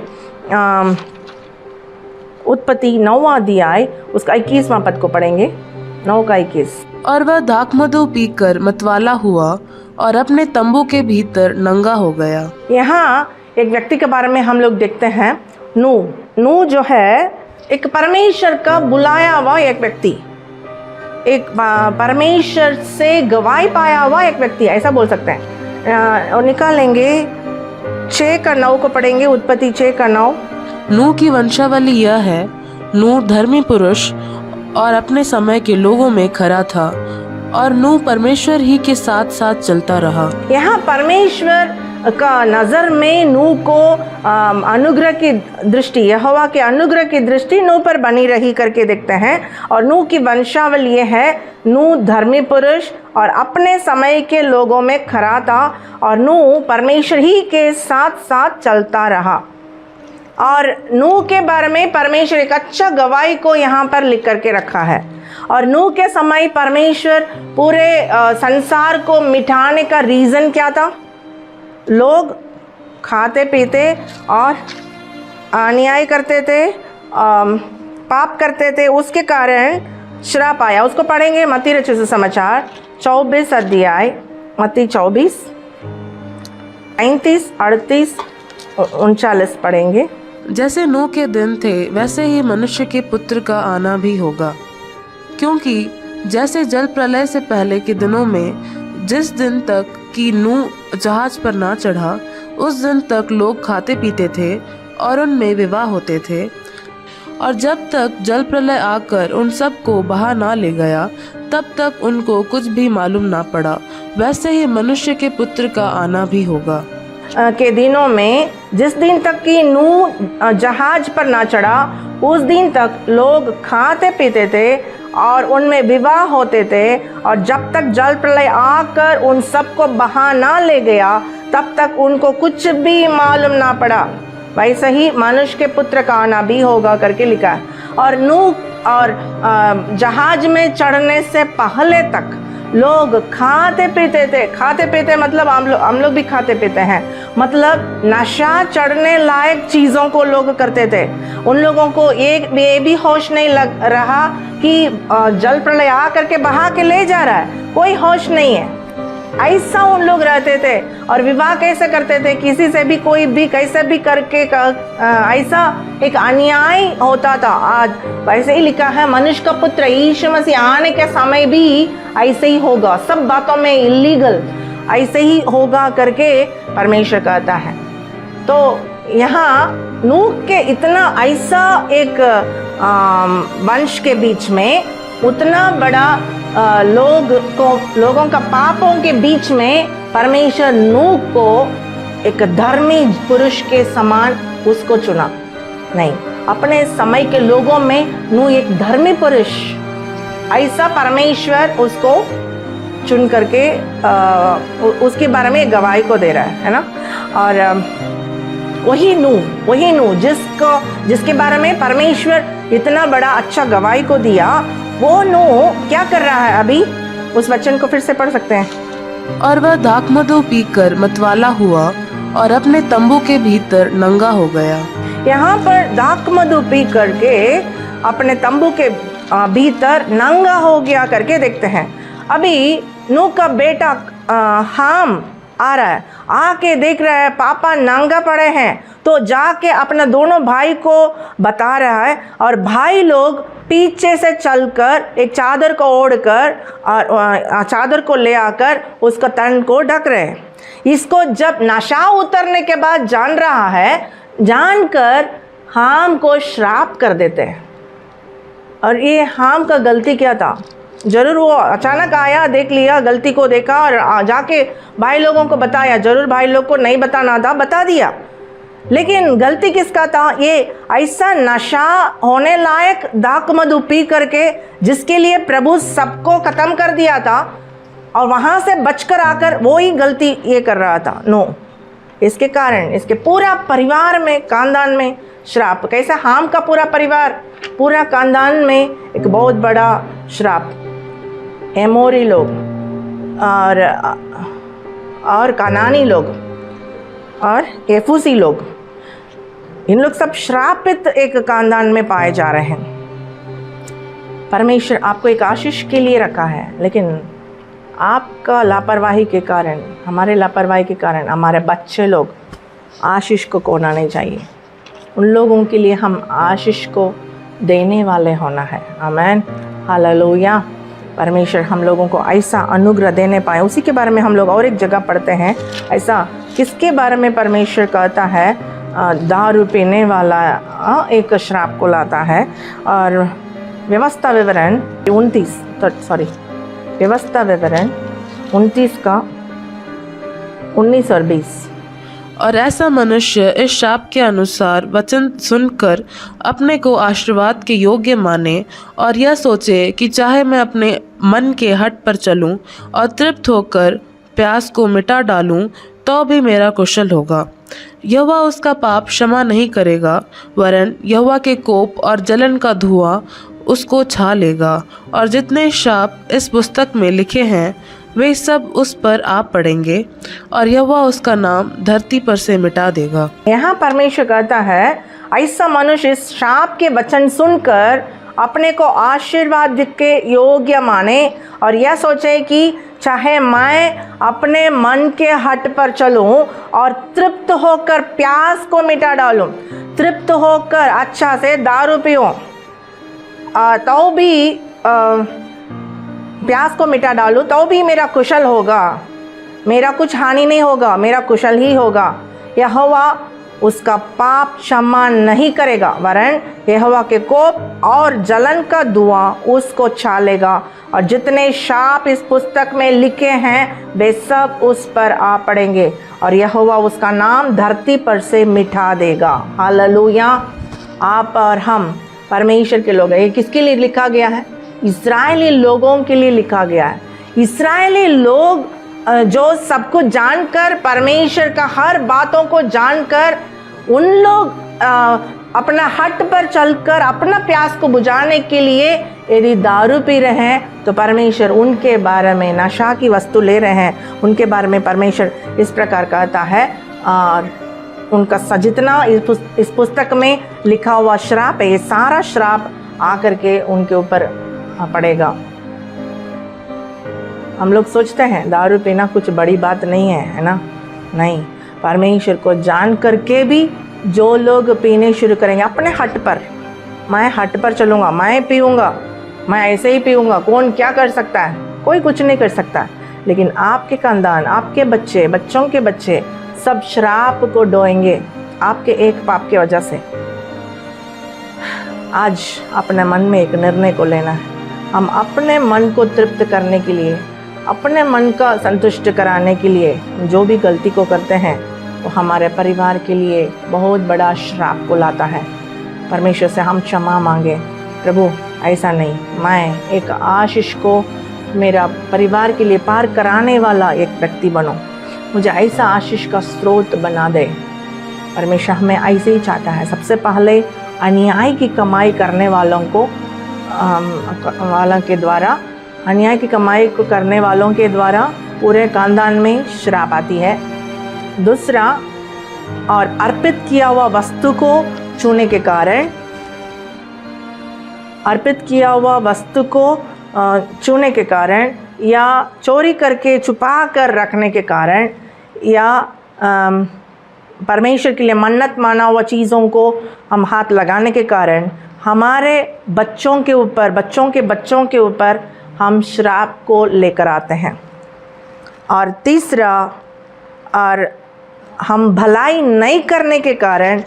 S1: उत्पत्ति 9वां अध्याय, उसका 21वां पद को पढ़ेंगे, 9 का 21।
S2: और वह दाखमधु पीकर मतवाला हुआ और अपने तंबू के भीतर नंगा हो गया।
S1: यहाँ एक व्यक्ति के बारे में हम लोग देखते हैं, नूह जो है एक परमेश्वर का बुलाया हुआ एक व्यक्ति, एक परमेश्वर से गवाही पाया हुआ एक व्यक्ति, ऐसा बोल सकते हैं। और निकालेंगे 6 का 9 को पढ़ेंगे, उत्पत्ति 6 का 9।
S2: नूह की वंशावली यह है, नूह धर्मी पुरुष और अपने समय के लोगों में खरा था और नूह परमेश्वर ही के साथ साथ चलता रहा। यहाँ परमेश्वर का नज़र में नूह को अनुग्रह की दृष्टि, यहोवा के अनुग्रह की दृष्टि नूह पर बनी रही करके देखते हैं। और नूह की वंशावली ये है, नूह धर्मी पुरुष और अपने समय के लोगों में खरा था और नूह परमेश्वर ही के साथ साथ चलता रहा। और नूह के बारे में परमेश्वर एक अच्छा गवाही को यहाँ पर लिख करके रखा है। और नूह के समय परमेश्वर पूरे संसार को मिटाने का रीज़न क्या था? लोग खाते पीते और अन्याय करते थे, पाप करते थे, उसके कारण श्राप आया। उसको पढ़ेंगे मत्ती रचित सुसमाचार 24 अध्याय, मत्ती 24
S1: 35, 38, 39 पढ़ेंगे।
S2: जैसे नूह के दिन थे वैसे ही मनुष्य के पुत्र का आना भी होगा, क्योंकि जैसे जल प्रलय से पहले के दिनों में जिस दिन तक कि नूह जहाज पर ना चढ़ा उस दिन तक लोग खाते पीते थे और उनमें विवाह होते थे, और जब तक जल प्रलय आकर उन सब को बहा ना ले गया तब तक उनको कुछ भी मालूम ना पड़ा, वैसे ही मनुष्य के पुत्र का आना भी होगा।
S1: के दिनों में जिस दिन तक कि नूह जहाज पर ना चढ़ा उस दिन तक लोग खाते पीते थे और उनमें विवाह होते थे, और जब तक जल प्रलय आकर उन सबको बहा ना ले गया तब तक उनको कुछ भी मालूम ना पड़ा। वैसे ही मनुष्य के पुत्र का आना भी होगा करके लिखा है। और नूह और जहाज में चढ़ने से पहले तक लोग खाते पीते थे। खाते पीते मतलब हम लोग भी खाते पीते हैं, मतलब नशा चढ़ने लायक चीज़ों को लोग करते थे। उन लोगों को ये भी होश नहीं लग रहा कि जल प्रलय आ करके बहा के ले जा रहा है, कोई होश नहीं है। ऐसा उन लोग रहते थे। और विवाह कैसे करते थे, किसी से भी कोई भी कैसे भी करके ऐसा एक अन्याय होता था। आज वैसे ही लिखा है मनुष्य का पुत्र यीशु मसीह आने के समय भी ऐसे ही होगा, सब बातों में इलीगल ऐसे ही होगा करके परमेश्वर कहता है। तो यहाँ नूह के इतना ऐसा एक वंश के बीच में उतना बड़ा लोगों का पापों के बीच में परमेश्वर नूह को एक धर्मी पुरुष के समान उसको चुना। नहीं, अपने समय के लोगों में नूह एक धर्मी पुरुष ऐसा परमेश्वर उसको चुन करके उसके बारे में गवाही को दे रहा है ना। और वही नूह जिसके बारे में परमेश्वर इतना बड़ा अच्छा गवाही को दिया, वो नूह क्या कर रहा है? अभी उस वचन को फिर से पढ़ सकते हैं।
S2: और वह दाखमधु पीकर मतवाला हुआ और अपने तंबू के भीतर नंगा हो गया।
S1: यहाँ पर दाखमधु पी करके अपने तंबू के भीतर नंगा हो गया करके देखते हैं। अभी नूह का बेटा हाम आ रहा है, आके देख रहा है पापा नंगा पड़े हैं, तो जाके अपने दोनों भाई को बता रहा है। और भाई लोग पीछे से चलकर एक चादर को ओढ़कर और चादर को ले आकर उसका तन को ढक रहे हैं। इसको जब नशा उतरने के बाद जान रहा है, जानकर हाम को श्राप कर देते हैं। और ये हाम का गलती क्या था? जरूर वो अचानक आया, देख लिया, गलती को देखा और जाके भाई लोगों को बताया। जरूर भाई लोग को नहीं बताना था, बता दिया, लेकिन गलती किसका था? ये ऐसा नशा होने लायक दाखमधु पी करके जिसके लिए प्रभु सबको खत्म कर दिया था, और वहाँ से बचकर आकर वो ही गलती ये कर रहा था नूह। इसके कारण इसके पूरा परिवार में, खानदान में श्राप। कैसा? हाम का पूरा परिवार, पूरा खानदान में एक बहुत बड़ा श्राप। एमोरी लोग और कनानी लोग और एफूसी लोग, इन लोग सब श्रापित एक खानदान में पाए जा रहे हैं। परमेश्वर आपको एक आशीष के लिए रखा है, लेकिन आपका लापरवाही के कारण, हमारे लापरवाही के कारण हमारे बच्चे लोग आशीष को खोना नहीं चाहिए। उन लोगों के लिए हम आशीष को देने वाले होना है। आमीन, हालेलुया। परमेश्वर हम लोगों को ऐसा अनुग्रह देने पाए। उसी के बारे में हम लोग और एक जगह पढ़ते हैं। ऐसा किसके बारे में परमेश्वर कहता है? दारू पीने वाला एक श्राप को लाता है। और व्यवस्था विवरण 29 का 19 और 20।
S2: और ऐसा मनुष्य इस शाप के अनुसार वचन सुनकर अपने को आशीर्वाद के योग्य माने और यह सोचे कि चाहे मैं अपने मन के हट पर चलूं और तृप्त होकर प्यास को मिटा डालूं तो भी मेरा कुशल होगा। यहोवा उसका पाप क्षमा नहीं करेगा, वरन यहोवा के कोप और जलन का धुआं उसको छा लेगा। और जितने शाप इस पुस्तक में लिखे हैं वे सब उस पर आ पड़ेंगे और यहोवा उसका नाम धरती पर से मिटा देगा।
S1: यहाँ परमेश्वर कहता है ऐसा मनुष्य इस शाप के वचन सुनकर अपने को आशीर्वाद के योग्य माने और यह सोचे कि चाहे मैं अपने मन के हट पर चलूं और तृप्त होकर प्यास को मिटा डालूं, तृप्त होकर अच्छा से दारू पीऊं तो भी प्यास को मिटा डालूं तो भी मेरा कुशल होगा, मेरा कुछ हानि नहीं होगा, मेरा कुशल ही होगा। यहोवा उसका पाप क्षमा नहीं करेगा, वरन यहोवा के कोप और जलन का धुआं उसको छालेगा और जितने शाप इस पुस्तक में लिखे हैं वे सब उस पर आ पड़ेंगे और यहोवा उसका नाम धरती पर से मिटा देगा। हालेलुया। आप और हम परमेश्वर के लोग हैं। ये किसके लिए लिखा गया है? इस्राएली लोगों के लिए लिखा गया है। इस्राएली लोग जो सब कुछ जानकर, परमेश्वर का हर बातों को जानकर, उन लोग अपना हट पर चलकर अपना प्यास को बुझाने के लिए यदि दारू पी रहे हैं तो परमेश्वर उनके बारे में, नशा की वस्तु ले रहे हैं, उनके बारे में परमेश्वर इस प्रकार कहता है उनका जितना इस पुस्तक में लिखा हुआ श्राप है, ये सारा श्राप आकर के उनके ऊपर पड़ेगा। हम लोग सोचते हैं दारू पीना कुछ बड़ी बात नहीं है ना? नहीं, परमेश्वर को जान करके भी जो लोग पीने शुरू करेंगे अपने हट पर, मैं हट पर चलूँगा, मैं पीऊँगा, मैं ऐसे ही पीऊँगा, कौन क्या कर सकता है? कोई कुछ नहीं कर सकता। लेकिन आपके खानदान, आपके बच्चे, बच्चों के बच्चे सब श्राप को ढोएंगे आपके एक पाप की वजह से। आज अपने मन में एक निर्णय को लेना है। हम अपने मन को तृप्त करने के लिए, अपने मन का संतुष्ट कराने के लिए जो भी गलती को करते हैं वो हमारे परिवार के लिए बहुत बड़ा श्राप को लाता है। परमेश्वर से हम क्षमा मांगे, प्रभु ऐसा नहीं, मैं एक आशीष को मेरा परिवार के लिए पार कराने वाला एक व्यक्ति बनूं, मुझे ऐसा आशीष का स्रोत बना दे। परमेश्वर हमें ऐसे ही चाहता है। सबसे पहले अन्याय की कमाई करने वालों के द्वारा, अन्याय की कमाई को करने वालों के द्वारा पूरे खानदान में श्राप आती है। दूसरा, और अर्पित किया हुआ वस्तु को छूने के कारण, अर्पित किया हुआ वस्तु को छूने के कारण या चोरी करके छुपा कर रखने के कारण या परमेश्वर के लिए मन्नत माना हुआ चीज़ों को हम हाथ लगाने के कारण हमारे बच्चों के ऊपर, बच्चों के बच्चों के ऊपर हम श्राप को लेकर आते हैं। और तीसरा, और हम भलाई नहीं करने के कारण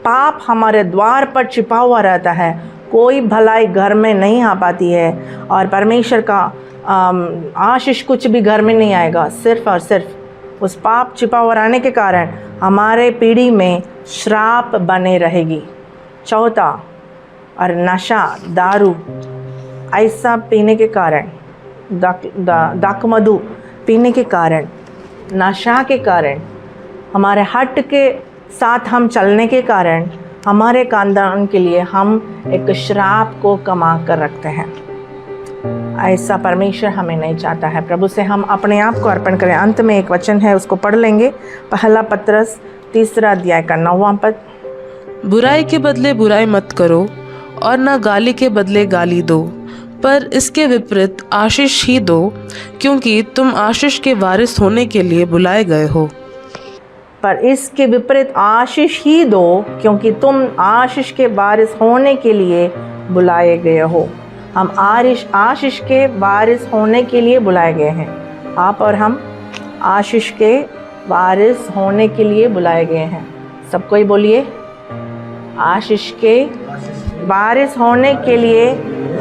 S1: पाप हमारे द्वार पर छिपा हुआ रहता है, कोई भलाई घर में नहीं आ पाती है और परमेश्वर का आशीष कुछ भी घर में नहीं आएगा। सिर्फ और सिर्फ उस पाप छिपा हुआ रहने के कारण हमारे पीढ़ी में श्राप बने रहेगी। चौथा, और नशा, दारू ऐसा पीने के कारण, दाक मधु पीने के कारण, नशा के कारण, हमारे हट के साथ हम चलने के कारण हमारे खानदान के लिए हम एक श्राप को कमा कर रखते हैं। ऐसा परमेश्वर हमें नहीं चाहता है। प्रभु से हम अपने आप को अर्पण करें। अंत में एक वचन है, उसको पढ़ लेंगे। पहला पत्रस 3 अध्याय का 9वां पद।
S2: बुराई के बदले बुराई मत करो और न गाली के बदले गाली दो, पर इसके विपरीत आशीष ही दो, क्योंकि तुम आशीष के वारिस होने के लिए बुलाए गए हो।
S1: पर इसके विपरीत आशीष ही दो, क्योंकि तुम आशीष के वारिस होने के लिए बुलाए गए हो। हम आशीष के वारिस होने के लिए बुलाए गए हैं। आप और हम आशीष के वारिस होने के लिए बुलाए गए हैं। सब कोई बोलिए, आशीष के वारिस होने के लिए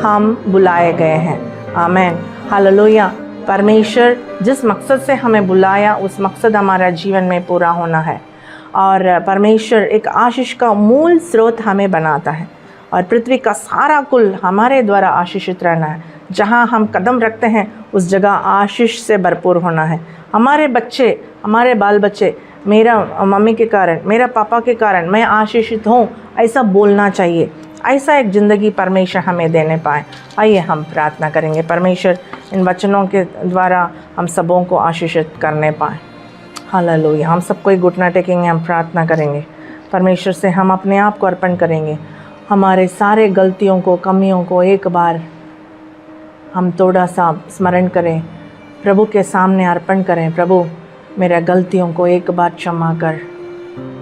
S1: हम बुलाए गए हैं। आमीन, हालेलुया। परमेश्वर जिस मकसद से हमें बुलाया उस मकसद हमारा जीवन में पूरा होना है और परमेश्वर एक आशीष का मूल स्रोत हमें बनाता है और पृथ्वी का सारा कुल हमारे द्वारा आशीषित रहना है। जहाँ हम कदम रखते हैं उस जगह आशीष से भरपूर होना है। हमारे बच्चे, हमारे बाल बच्चे, मेरा मम्मी के कारण, मेरा पापा के कारण मैं आशीषित हूँ, ऐसा बोलना चाहिए। ऐसा एक ज़िंदगी परमेश्वर हमें देने पाए। आइए हम प्रार्थना करेंगे, परमेश्वर इन वचनों के द्वारा हम सबों को आशीषित करने पाए। हालेलुया। हम सबको घुटना टेकेंगे, हम प्रार्थना करेंगे। परमेश्वर से हम अपने आप को अर्पण करेंगे। हमारे सारे गलतियों को, कमियों को एक बार हम थोड़ा सा स्मरण करें, प्रभु के सामने अर्पण करें। प्रभु, मेरे गलतियों को एक बार क्षमा कर।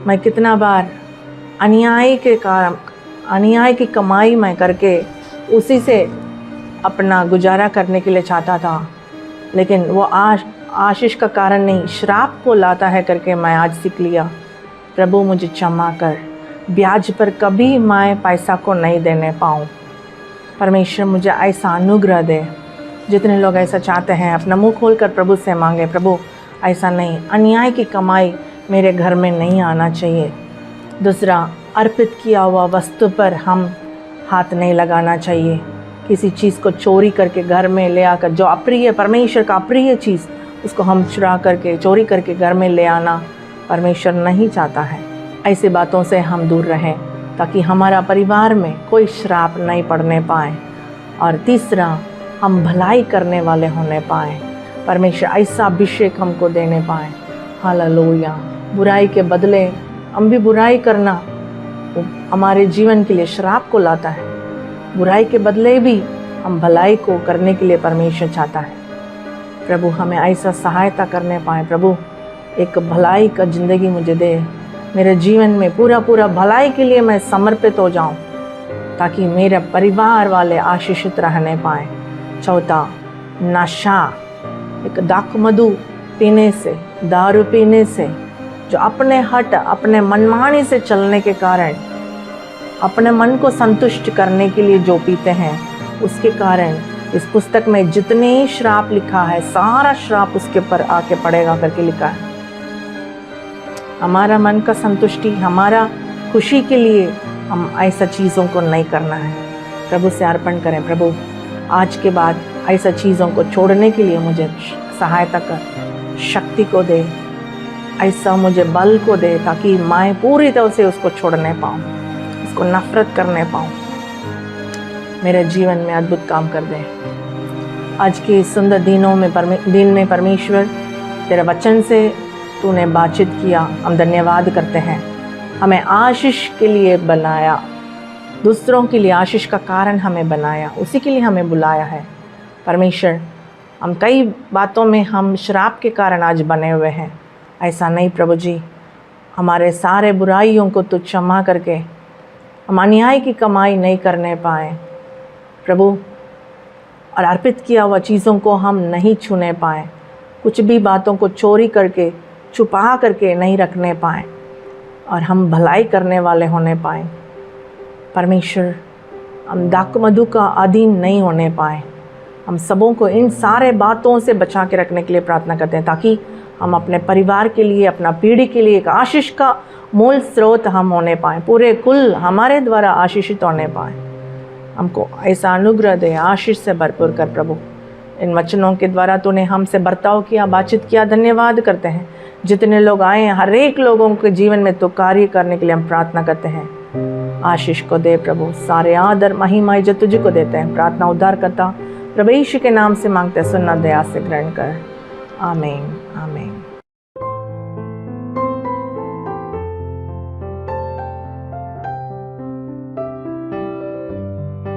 S1: मैं कितना बार अन्याय की कमाई मैं करके उसी से अपना गुजारा करने के लिए चाहता था, लेकिन वो आशीष का कारण नहीं, श्राप को लाता है करके मैं आज सीख लिया। प्रभु, मुझे क्षमा कर। ब्याज पर कभी मैं पैसा को नहीं देने पाऊँ। परमेश्वर, मुझे ऐसा अनुग्रह दे। जितने लोग ऐसा चाहते हैं अपना मुंह खोलकर प्रभु से मांगे, प्रभु ऐसा नहीं, अन्याय की कमाई मेरे घर में नहीं आना चाहिए। दूसरा, अर्पित किया हुआ वस्तु पर हम हाथ नहीं लगाना चाहिए। किसी चीज़ को चोरी करके घर में ले आकर, जो अप्रिय, परमेश्वर का अप्रिय चीज़, उसको हम चुरा करके, चोरी करके घर में ले आना परमेश्वर नहीं चाहता है। ऐसी बातों से हम दूर रहें ताकि हमारा परिवार में कोई श्राप नहीं पड़ने पाए। और तीसरा, हम भलाई करने वाले होने पाए। परमेश्वर ऐसा अभिषेक हमको देने पाए। हालेलुया। बुराई के बदले हम भी बुराई करना हमारे जीवन के लिए श्राप को लाता है। बुराई के बदले भी हम भलाई को करने के लिए परमेश्वर चाहता है। प्रभु, हमें ऐसा सहायता करने पाए। प्रभु, एक भलाई का ज़िंदगी मुझे दे। मेरे जीवन में पूरा भलाई के लिए मैं समर्पित हो जाऊं, ताकि मेरे परिवार वाले आशीषित रहने पाए। चौथा, नशा, एक दाखमधु पीने से, दारू पीने से, जो अपने हट, अपने मनमानी से चलने के कारण, अपने मन को संतुष्ट करने के लिए जो पीते हैं, उसके कारण इस पुस्तक में जितने श्राप लिखा है, सारा श्राप उसके ऊपर आके पड़ेगा करके लिखा है। हमारा मन का संतुष्टि, हमारा खुशी के लिए हम ऐसा चीज़ों को नहीं करना है। प्रभु से अर्पण करें, प्रभु आज के बाद ऐसा चीज़ों को छोड़ने के लिए मुझे सहायता कर, शक्ति को दे, ऐसा मुझे बल को दे, ताकि मैं पूरी तरह से उसको छोड़ने पाऊँ, उसको नफरत करने पाऊँ। मेरे जीवन में अद्भुत काम कर दे। आज के सुंदर दिन में परमेश्वर, तेरे वचन से तूने बातचीत किया, हम धन्यवाद करते हैं। हमें आशीष के लिए बनाया, दूसरों के लिए आशीष का कारण हमें बनाया, उसी के लिए हमें बुलाया है। परमेश्वर, हम कई बातों में हम श्राप के कारण आज बने हुए हैं। ऐसा नहीं प्रभु जी, हमारे सारे बुराइयों को तू क्षमा करके हम अन्याय की कमाई नहीं करने पाए प्रभु, और अर्पित किया हुआ चीज़ों को हम नहीं छूने पाए, कुछ भी बातों को चोरी करके, छुपा करके नहीं रखने पाए, और हम भलाई करने वाले होने पाए। परमेश्वर, हम दाखमधु का अधीन नहीं होने पाए। हम सबों को इन सारे बातों से बचा के रखने के लिए प्रार्थना करते हैं, ताकि हम अपने परिवार के लिए, अपना पीढ़ी के लिए एक आशीष का मूल स्रोत हम होने पाएँ, पूरे कुल हमारे द्वारा आशीषित होने पाएँ। हमको ऐसा अनुग्रह दे, आशीष से भरपूर कर प्रभु। इन वचनों के द्वारा तूने हमसे बर्ताव किया, बातचीत किया, धन्यवाद करते हैं। जितने लोग आए हैं, हर एक लोगों के जीवन में तो कार्य करने के लिए हम प्रार्थना करते हैं। आशीष को दे प्रभु, सारे आदर महिमा इज्जत तुझे को देते हैं। प्रार्थना उद्धार करता प्रभु यीशु के नाम से मांगते, सुनना दया से ग्रहण कर। आमीन, आमीन।